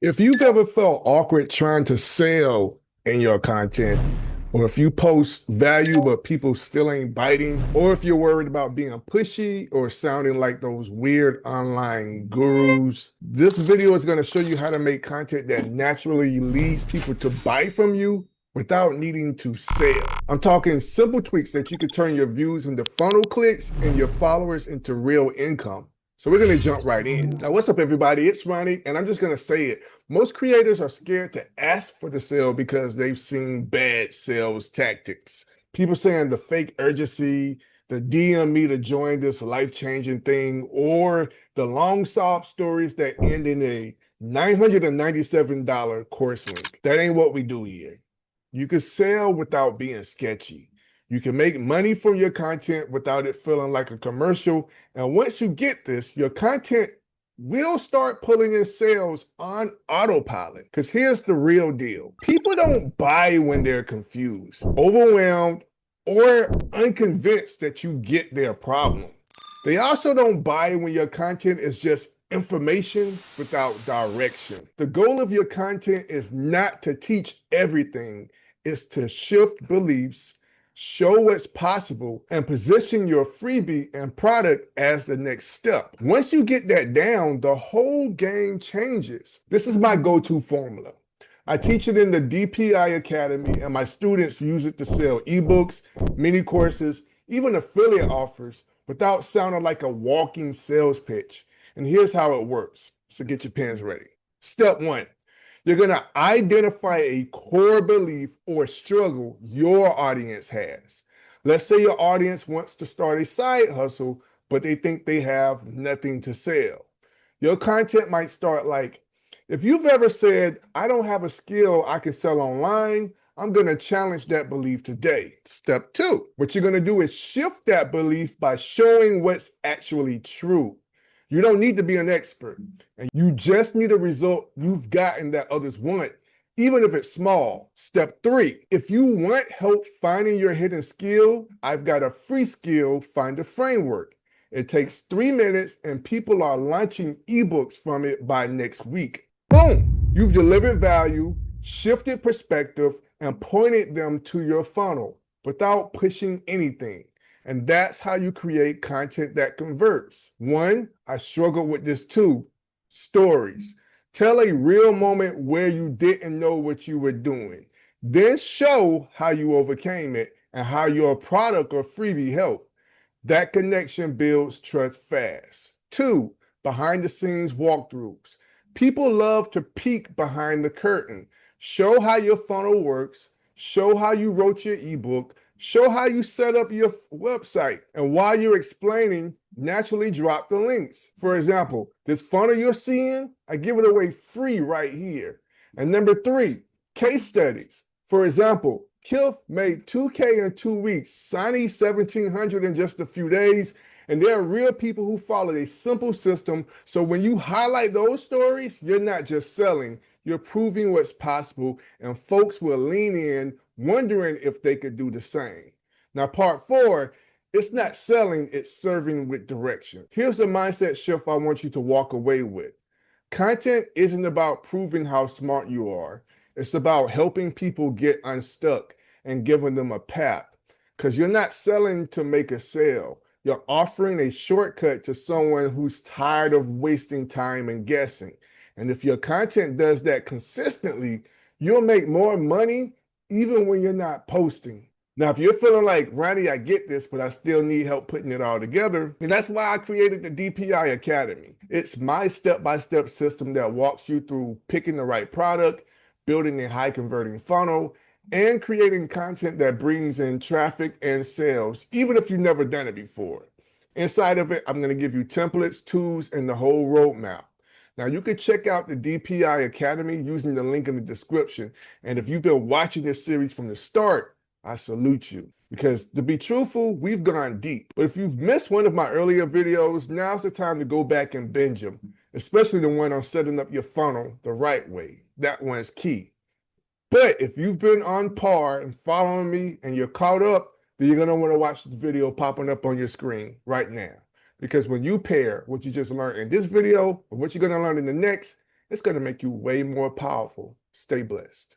If you've ever felt awkward trying to sell in your content, or if you post value but people still ain't biting, or if you're worried about being pushy or sounding like those weird online gurus, this video is going to show you how to make content that naturally leads people to buy from you without needing to sell. I'm talking simple tweaks that you could turn your views into funnel clicks and your followers into real income. So we're going to jump right in. Now, what's up, everybody? It's Ronnie, and I'm just going to say it. Most creators are scared to ask for the sale because they've seen bad sales tactics. People saying the fake urgency, the DM me to join this life-changing thing, or the long sob stories that end in a $997 course link. That ain't what we do here. You can sell without being sketchy. You can make money from your content without it feeling like a commercial. And once you get this, your content will start pulling in sales on autopilot. Because here's the real deal. People don't buy when they're confused, overwhelmed, or unconvinced that you get their problem. They also don't buy when your content is just information without direction. The goal of your content is not to teach everything, it's to shift beliefs, show what's possible, and position your freebie and product as the next step. Once you get that down, the whole game changes. This is my go-to formula. I teach it in the DPI Academy, and my students use it to sell ebooks, mini courses, even affiliate offers without sounding like a walking sales pitch. And here's how it works. So get your pens ready. Step one, you're going to identify a core belief or struggle your audience has. Let's say your audience wants to start a side hustle, but they think they have nothing to sell. Your content might start like, if you've ever said, I don't have a skill I can sell online, I'm going to challenge that belief today. Step two, what you're going to do is shift that belief by showing what's actually true. You don't need to be an expert, and you just need a result you've gotten that others want, even if it's small. Step three, if you want help finding your hidden skill, I've got a free skill finder framework. It takes 3 minutes, and people are launching ebooks from it by next week. Boom! You've delivered value, shifted perspective, and pointed them to your funnel without pushing anything. And that's how you create content that converts. One, I struggled with this too. Stories. Tell a real moment where you didn't know what you were doing. Then show how you overcame it and how your product or freebie helped. That connection builds trust fast. Two, behind the scenes walkthroughs. People love to peek behind the curtain. Show how your funnel works, show how you wrote your ebook, show how you set up your website. And while you're explaining, naturally drop the links. For example, this funnel you're seeing, I give it away free right here. And number three, case studies. For example, Kilf made 2K in 2 weeks, Sonny 1,700 in just a few days, and there are real people who followed a simple system. So when you highlight those stories, you're not just selling, you're proving what's possible, and folks will lean in, wondering if they could do the same. Now, part four, it's not selling, it's serving with direction. Here's the mindset shift I want you to walk away with. Content isn't about proving how smart you are. It's about helping people get unstuck and giving them a path. Because you're not selling to make a sale. You're offering a shortcut to someone who's tired of wasting time and guessing. And if your content does that consistently, you'll make more money even when you're not posting. Now, if you're feeling like, Ronnie, I get this, but I still need help putting it all together, and that's why I created the DPI Academy. It's my step-by-step system that walks you through picking the right product, building a high-converting funnel, and creating content that brings in traffic and sales, even if you've never done it before. Inside of it, I'm going to give you templates, tools, and the whole roadmap. Now, you can check out the DPI Academy using the link in the description. And if you've been watching this series from the start, I salute you. Because to be truthful, we've gone deep. But if you've missed one of my earlier videos, now's the time to go back and binge them, especially the one on setting up your funnel the right way. That one's key. But if you've been on par and following me and you're caught up, then you're going to want to watch this video popping up on your screen right now. Because when you pair what you just learned in this video with what you're going to learn in the next, It's going to make you way more powerful. Stay blessed.